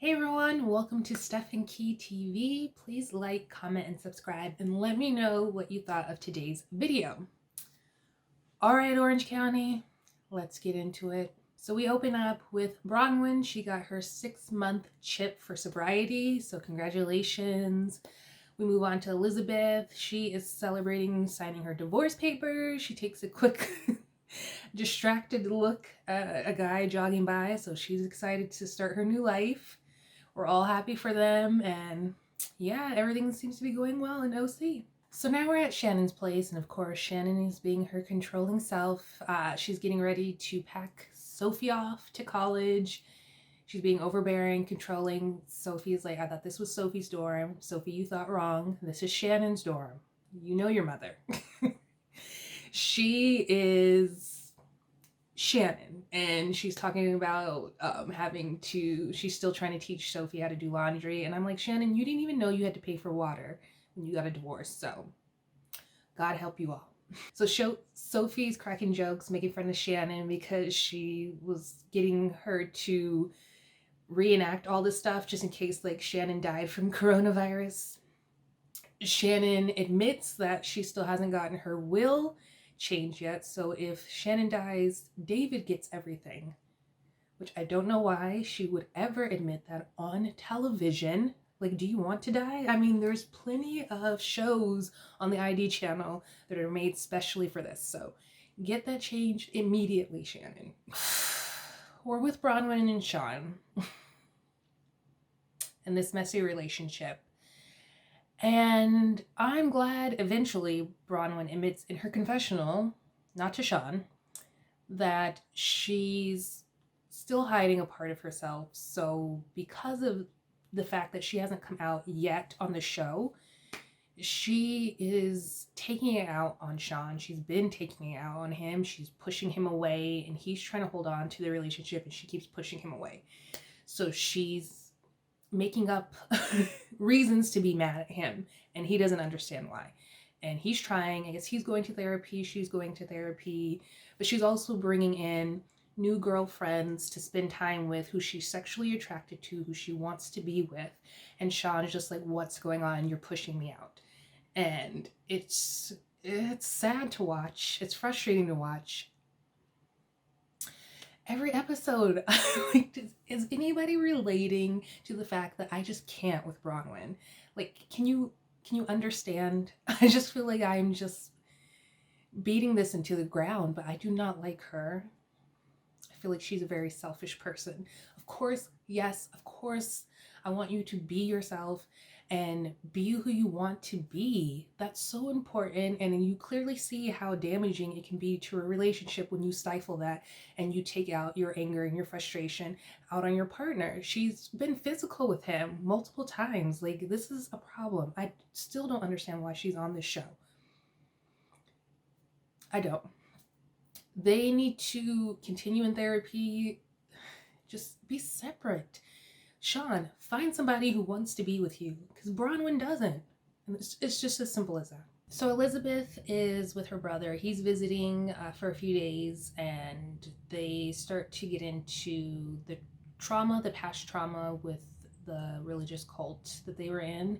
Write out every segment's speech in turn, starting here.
Hey everyone, welcome to Steph and Key TV. Please like, comment, and subscribe, and let me know what you thought of today's video. All right, Orange County, let's get into it. So we open up with Bronwyn. She got her 6-month chip for sobriety, so congratulations. We move on to Elizabeth. She is celebrating signing her divorce papers. She takes a quick distracted look at a guy jogging by, so she's excited to start her new life. We're all happy for them, and yeah, everything seems to be going well in OC. So now we're at Shannon's place, and of course, Shannon is being her controlling self. She's getting ready to pack Sophie off to college. She's being overbearing, controlling. Sophie's like, I thought this was Sophie's dorm. Sophie, you thought wrong. This is Shannon's dorm. You know your mother. She is Shannon, and she's talking about she's still trying to teach Sophie how to do laundry, and I'm like, Shannon, you didn't even know you had to pay for water when you got a divorce, so God help you all. So Sophie's cracking jokes, making fun of Shannon because she was getting her to reenact all this stuff just in case like Shannon died from coronavirus. Shannon admits that she still hasn't gotten her will change yet, so if Shannon dies, David gets everything, which I don't know why she would ever admit that on television. Like, do you want to die? I mean, there's plenty of shows on the ID channel that are made specially for this, so get that changed immediately, Shannon. We're with Bronwyn and Sean in this messy relationship. And I'm glad eventually Bronwyn admits in her confessional, not to Sean, that she's still hiding a part of herself. So because of the fact that she hasn't come out yet on the show, she is taking it out on Sean. She's been taking it out on him. She's pushing him away, and he's trying to hold on to the relationship, and she keeps pushing him away. So she's making up reasons to be mad at him, and he doesn't understand why. And he's trying, I guess he's going to therapy, she's going to therapy, but she's also bringing in new girlfriends to spend time with who she's sexually attracted to, who she wants to be with. And Sean's just like, what's going on? You're pushing me out. And it's sad to watch. It's frustrating to watch. Every episode, like, is anybody relating to the fact that I just can't with Bronwyn? Like, can you understand? I just feel like I'm just beating this into the ground, but I do not like her. I feel like she's a very selfish person. Of course, yes, of course, I want you to be yourself and be who you want to be. That's so important, and you clearly see how damaging it can be to a relationship when you stifle that and you take out your anger and your frustration out on your partner. She's been physical with him multiple times. Like, this is a problem. I still don't understand why she's on this show. I don't. They need to continue in therapy. Just be separate. Sean, find somebody who wants to be with you, because Bronwyn doesn't. And it's just as simple as that. So Elizabeth is with her brother. He's visiting for a few days, and they start to get into the past trauma with the religious cult that they were in.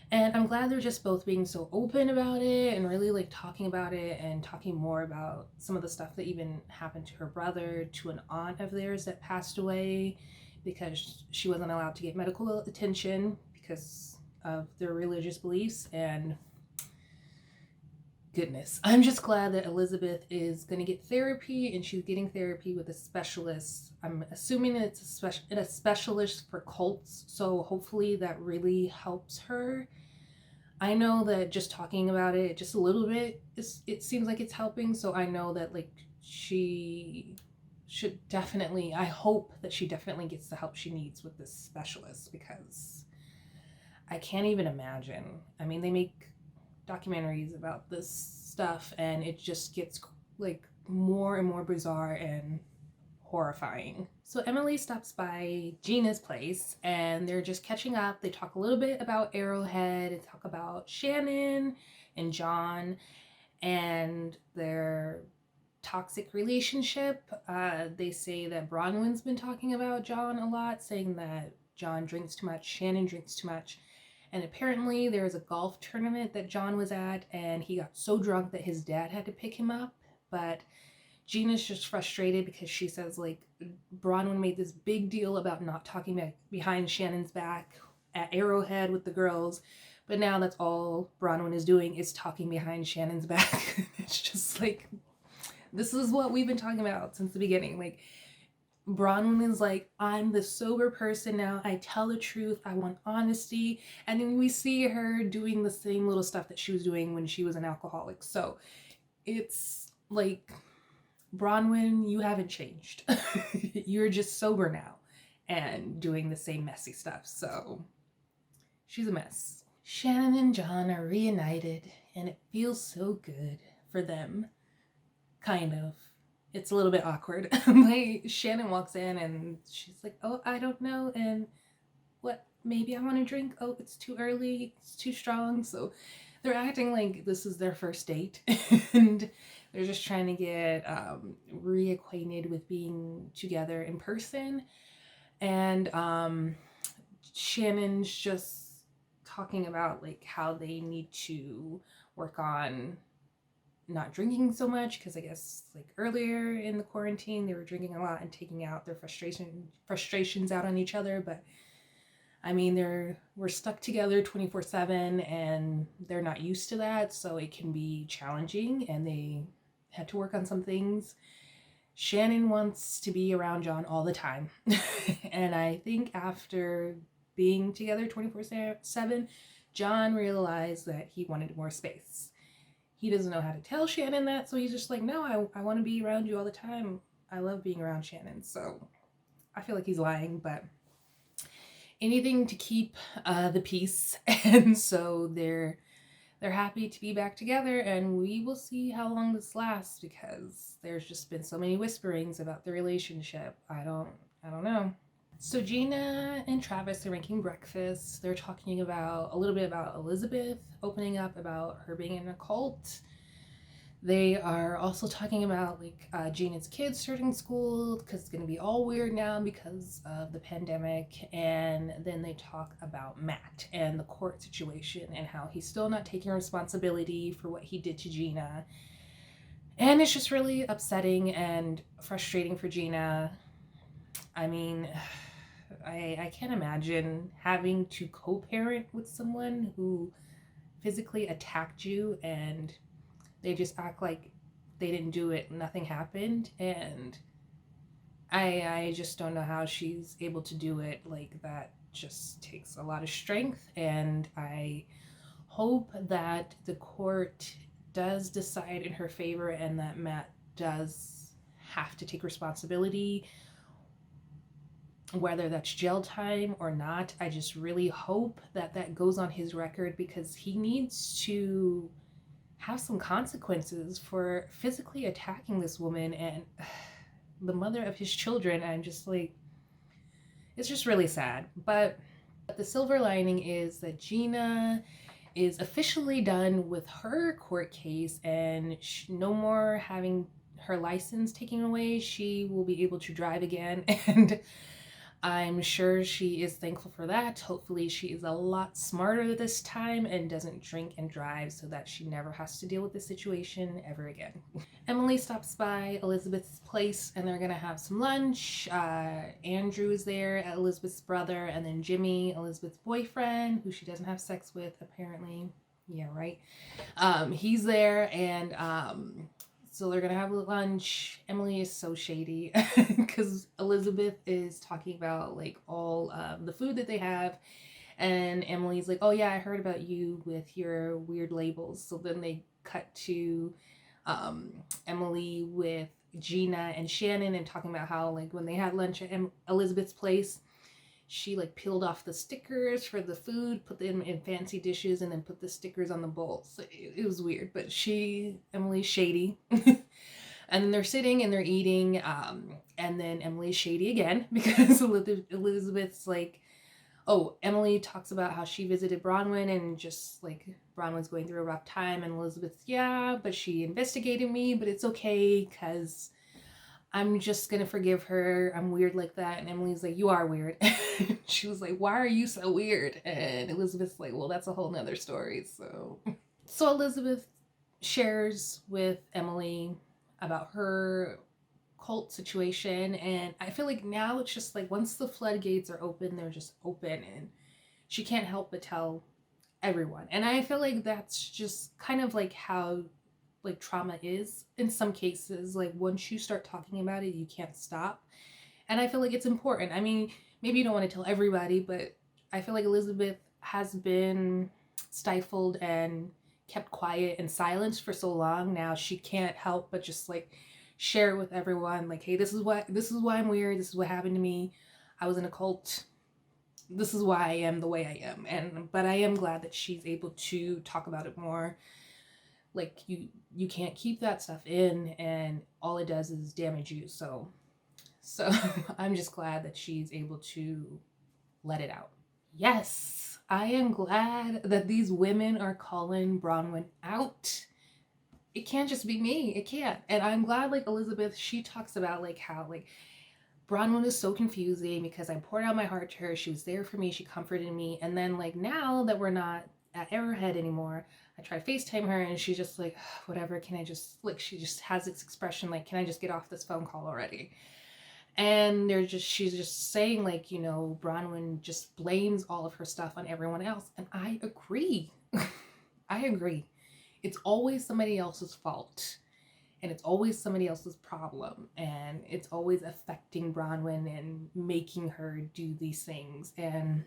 And I'm glad they're just both being so open about it and really like talking about it and talking more about some of the stuff that even happened to her brother, to an aunt of theirs that passed away because she wasn't allowed to get medical attention because of their religious beliefs. And goodness, I'm just glad that Elizabeth is going to get therapy, and she's getting therapy with a specialist. I'm assuming it's a specialist for cults, so hopefully that really helps her. I know that just talking about it just a little bit, it seems like it's helping, so I know that like she should definitely, I hope that she definitely gets the help she needs with this specialist, because I can't even imagine. I mean, they make documentaries about this stuff and it just gets like more and more bizarre and horrifying. So Emily stops by Gina's place and they're just catching up. They talk a little bit about Arrowhead, they talk about Shannon and John and their toxic relationship. They say that Bronwyn's been talking about John a lot, saying that John drinks too much, Shannon drinks too much. And apparently there was a golf tournament that John was at, and he got so drunk that his dad had to pick him up. But Gina's just frustrated because she says, like, Bronwyn made this big deal about not talking behind Shannon's back at Arrowhead with the girls, but now that's all Bronwyn is doing is talking behind Shannon's back. It's just like, this is what we've been talking about since the beginning. Like, Bronwyn is like, I'm the sober person now. I tell the truth. I want honesty. And then we see her doing the same little stuff that she was doing when she was an alcoholic. So it's like, Bronwyn, you haven't changed. You're just sober now and doing the same messy stuff. So she's a mess. Shannon and John are reunited, and it feels so good for them. Kind of. It's a little bit awkward. Like, Shannon walks in and she's like, oh, I don't know. And what? Maybe I want to drink. Oh, it's too early. It's too strong. So they're acting like this is their first date. And they're just trying to get reacquainted with being together in person. And Shannon's just talking about like how they need to work on not drinking so much, because I guess like earlier in the quarantine they were drinking a lot and taking out their frustrations out on each other. But I mean, we're stuck together 24/7 and they're not used to that, so it can be challenging, and they had to work on some things. Shannon wants to be around John all the time. And I think after being together 24/7, John realized that he wanted more space. He doesn't know how to tell Shannon that, so he's just like, no, I want to be around you all the time. I love being around Shannon. So I feel like he's lying, but anything to keep the peace. And so they're happy to be back together, and we will see how long this lasts, because there's just been so many whisperings about the relationship. I don't know. So Gina and Travis are making breakfast. They're talking about a little bit about Elizabeth opening up about her being in a cult. They are also talking about like Gina's kids starting school, because it's going to be all weird now because of the pandemic. And then they talk about Matt and the court situation and how he's still not taking responsibility for what he did to Gina. And it's just really upsetting and frustrating for Gina. I mean, I can't imagine having to co-parent with someone who physically attacked you and they just act like they didn't do it, nothing happened. And I just don't know how she's able to do it. Like, that just takes a lot of strength, and I hope that the court does decide in her favor and that Matt does have to take responsibility, whether that's jail time or not. I just really hope that that goes on his record, because he needs to have some consequences for physically attacking this woman and the mother of his children. I'm just like, it's just really sad. But the silver lining is that Gina is officially done with her court case, and no more having her license taken away. She will be able to drive again, and I'm sure she is thankful for that. Hopefully she is a lot smarter this time and doesn't drink and drive, so that she never has to deal with this situation ever again. Emily stops by Elizabeth's place and they're gonna have some lunch. Andrew is there, Elizabeth's brother, and then Jimmy, Elizabeth's boyfriend, who she doesn't have sex with apparently. Yeah, right. He's there, and so they're gonna have lunch. Emily is so shady because Elizabeth is talking about like all the food that they have, and Emily's like, oh yeah, I heard about you with your weird labels. So then they cut to Emily with Gina and Shannon, and talking about how like when they had lunch at Elizabeth's place, she like peeled off the stickers for the food, put them in fancy dishes, and then put the stickers on the bowls. So it was weird, but Emily's shady. And then they're sitting and they're eating, and then Emily's shady again, because Elizabeth's like, oh, Emily talks about how she visited Bronwyn and just like Bronwyn's going through a rough time, and Elizabeth's, yeah, but she investigated me, but it's okay because I'm just gonna forgive her. I'm weird like that. And Emily's like, you are weird. She was like, why are you so weird? And Elizabeth's like, well, that's a whole nother story. So Elizabeth shares with Emily about her cult situation. And I feel like now it's just like once the floodgates are open, they're just open. And she can't help but tell everyone. And I feel like that's just kind of like how like trauma is in some cases. Like once you start talking about it, you can't stop. And I feel like it's important. I mean, maybe you don't want to tell everybody, but I feel like Elizabeth has been stifled and kept quiet and silenced for so long. Now she can't help but just like share it with everyone, like, hey, this is why I'm weird, this is what happened to me. I was in a cult, this is why I am the way I am. And but I am glad that she's able to talk about it more. Like you can't keep that stuff in, and all it does is damage you. So I'm just glad that she's able to let it out. Yes, I am glad that these women are calling Bronwyn out. It can't just be me. It can't. And I'm glad like Elizabeth, she talks about like how like Bronwyn was so confusing because I poured out my heart to her. She was there for me. She comforted me. And then like now that we're not at Arrowhead anymore, I try to FaceTime her and she's just like, whatever, can I just like, she just has this expression like, can I just get off this phone call already? And she's just saying like, you know, Bronwyn just blames all of her stuff on everyone else. And I agree. I agree. It's always somebody else's fault. And it's always somebody else's problem. And it's always affecting Bronwyn and making her do these things. And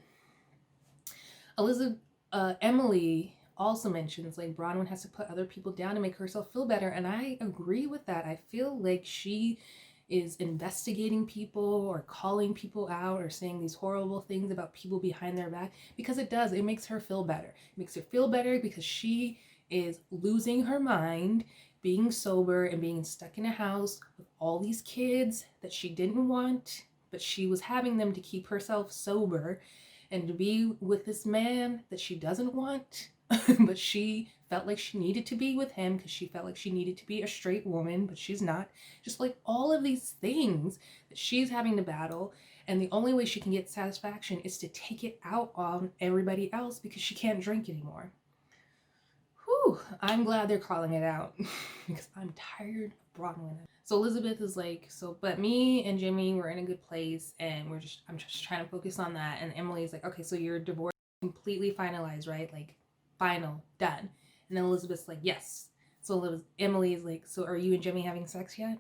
Emily also mentions like Bronwyn has to put other people down to make herself feel better. And I agree with that. I feel like she is investigating people or calling people out or saying these horrible things about people behind their back because it does. It makes her feel better. It makes her feel better because she is losing her mind, being sober and being stuck in a house with all these kids that she didn't want, but she was having them to keep herself sober and to be with this man that she doesn't want, but she felt like she needed to be with him because she felt like she needed to be a straight woman, but she's not. Just like all of these things that she's having to battle, and the only way she can get satisfaction is to take it out on everybody else because she can't drink anymore. Whew, I'm glad they're calling it out because I'm tired of Bronwyn. So Elizabeth is like, so, but me and Jimmy, we're in a good place and I'm just trying to focus on that. And Emily's like, okay, so your divorce is completely finalized, right? Like, final, done. And then Elizabeth's like, yes. So Emily's like, so are you and Jimmy having sex yet?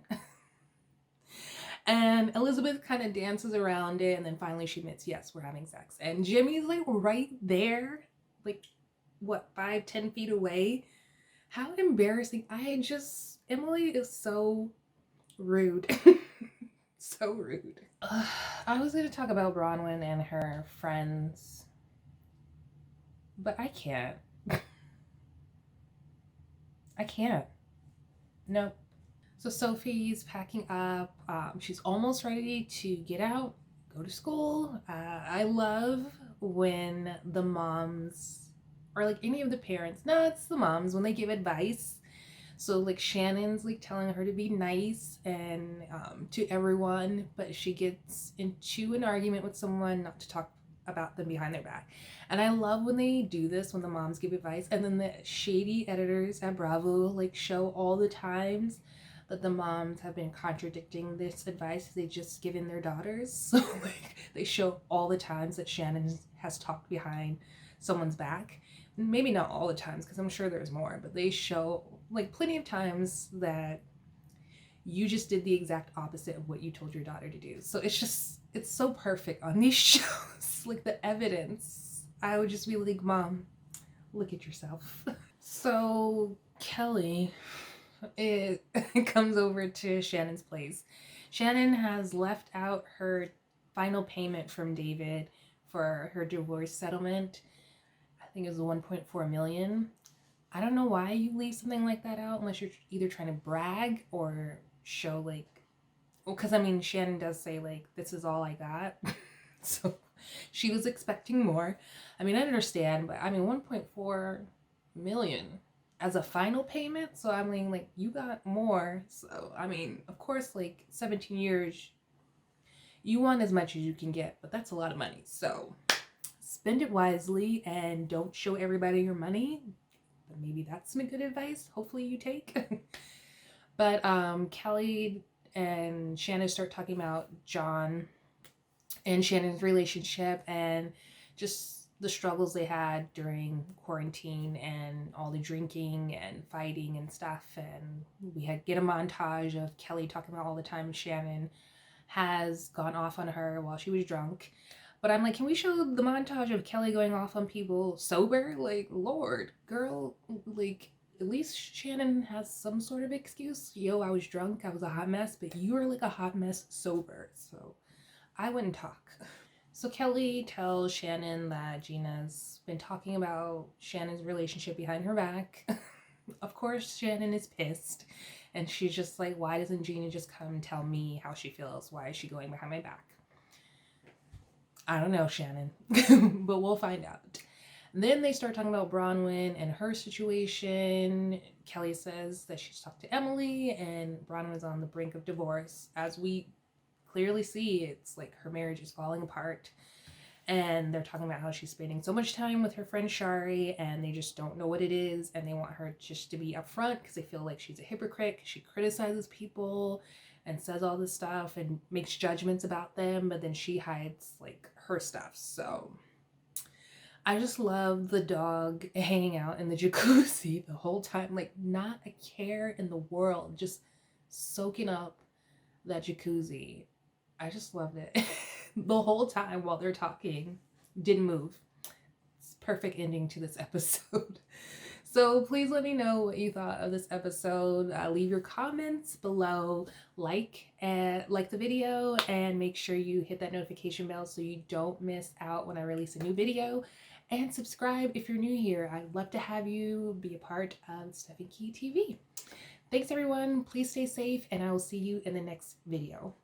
And Elizabeth kind of dances around it. And then finally she admits, yes, we're having sex. And Jimmy's like right there, like, what, 5-10 feet away. How embarrassing. Emily is so rude. So rude. I was going to talk about Bronwyn and her friends, but I can't. I can't. Nope. So Sophie's packing up. She's almost ready to get out, go to school. I love when the moms, or like any of the parents, no, it's the moms, when they give advice. So like Shannon's like telling her to be nice and to everyone, but she gets into an argument with someone not to talk about them behind their back. And I love when they do this, when the moms give advice, and then the shady editors at Bravo like show all the times that the moms have been contradicting this advice they just given their daughters. So like they show all the times that Shannon has talked behind someone's back. Maybe not all the times because I'm sure there's more, but they show like plenty of times that you just did the exact opposite of what you told your daughter to do. So it's so perfect on these shows. Like the evidence, I would just be like, Mom, look at yourself. So Kelly, it comes over to Shannon's place. Shannon has left out her final payment from David for her divorce settlement. I think it was 1.4 million. I don't know why you leave something like that out unless you're either trying to brag or show like, well, because I mean Shannon does say like, this is all I got. So she was expecting more. I mean, I understand, but I mean 1.4 million. as a final payment. So I'm like, you got more. So I mean, of course, like 17 years, you want as much as you can get, but that's a lot of money. So spend it wisely and don't show everybody your money. But maybe that's some good advice. Hopefully you take. But Kelly and Shannon start talking about John and Shannon's relationship and just the struggles they had during quarantine and all the drinking and fighting and stuff. And we get a montage of Kelly talking about all the time Shannon has gone off on her while she was drunk. But I'm like, can we show the montage of Kelly going off on people sober? Like, Lord, girl, like, at least Shannon has some sort of excuse. Yo, I was drunk, I was a hot mess, but you were like a hot mess sober. So I wouldn't talk. So Kelly tells Shannon that Gina's been talking about Shannon's relationship behind her back. Of course, Shannon is pissed. And she's just like, why doesn't Gina just come and tell me how she feels? Why is she going behind my back? I don't know, Shannon, but we'll find out. Then they start talking about Bronwyn and her situation. Kelly says that she's talked to Emily and Bronwyn's on the brink of divorce. As we clearly see, it's like her marriage is falling apart. And they're talking about how she's spending so much time with her friend Shari and they just don't know what it is. And they want her just to be upfront because they feel like she's a hypocrite. She criticizes people and says all this stuff and makes judgments about them, but then she hides like her stuff. So I just love the dog hanging out in the jacuzzi the whole time, like not a care in the world, just soaking up that jacuzzi. I just loved it. The whole time while they're talking, didn't move. It's perfect ending to this episode. So please let me know what you thought of this episode. Leave your comments below, like the video, and make sure you hit that notification bell so you don't miss out when I release a new video. And subscribe if you're new here. I'd love to have you be a part of Steph and Key TV. Thanks everyone. Please stay safe, and I will see you in the next video.